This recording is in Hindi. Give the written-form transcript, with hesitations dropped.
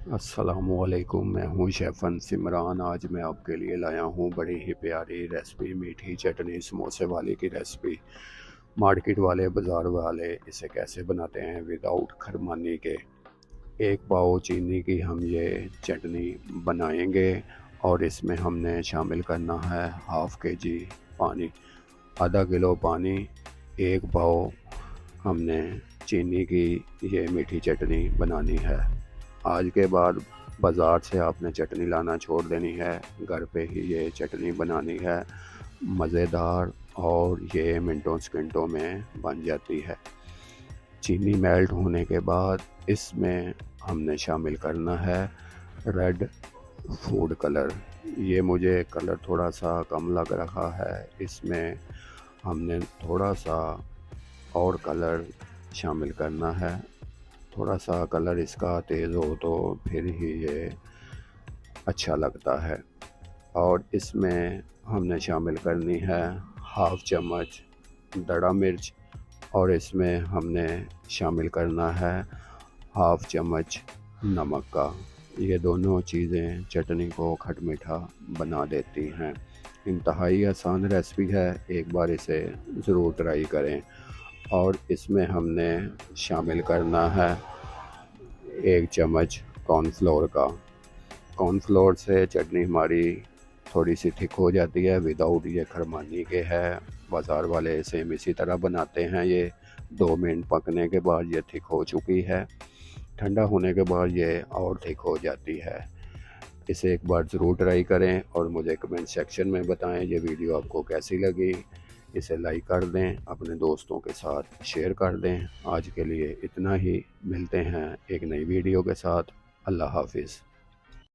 अस्सलामुअलैकुम, मैं हूँ शेफ़न सिमरान। आज मैं आपके लिए लाया हूँ बड़ी ही प्यारी रेसिपी, मीठी चटनी समोसे वाले की रेसिपी। मार्केट वाले बाज़ार वाले इसे कैसे बनाते हैं विदाउट खरमानी के। एक पाव चीनी की हम ये चटनी बनाएंगे और इसमें हमने शामिल करना है हाफ़ के जी पानी, आधा किलो पानी। एक पाव हमने चीनी की ये मीठी चटनी बनानी है। आज के बाद बाज़ार से आपने चटनी लाना छोड़ देनी है, घर पे ही ये चटनी बनानी है। मज़ेदार और ये मिनटों सेकंडों में बन जाती है। चीनी मेल्ट होने के बाद इसमें हमने शामिल करना है रेड फूड कलर। ये मुझे कलर थोड़ा सा कम लग रहा है, इसमें हमने थोड़ा सा और कलर शामिल करना है। थोड़ा सा कलर इसका तेज़ हो तो फिर ही ये अच्छा लगता है। और इसमें हमने शामिल करनी है हाफ़ चम्मच दड़ा मिर्च और इसमें हमने शामिल करना है हाफ़ चम्मच नमक का। ये दोनों चीज़ें चटनी को खट मीठा बना देती हैं। इंतहाई आसान रेसिपी है, एक बार इसे ज़रूर ट्राई करें। और इसमें हमने शामिल करना है 1 चम्मच कॉर्नफ्लोर का। कॉर्नफ्लोर से चटनी हमारी थोड़ी सी थिक हो जाती है, विदाउट ये खरमानी के है। बाज़ार वाले सेम इसी तरह बनाते हैं। ये 2 मिनट पकने के बाद ये थिक हो चुकी है, ठंडा होने के बाद ये और थिक हो जाती है। इसे एक बार ज़रूर ट्राई करें और मुझे कमेंट सेक्शन में बताएं ये वीडियो आपको कैसी लगी। इसे लाइक कर दें, अपने दोस्तों के साथ शेयर कर दें। आज के लिए इतना ही, मिलते हैं एक नई वीडियो के साथ। अल्लाह हाफिज़।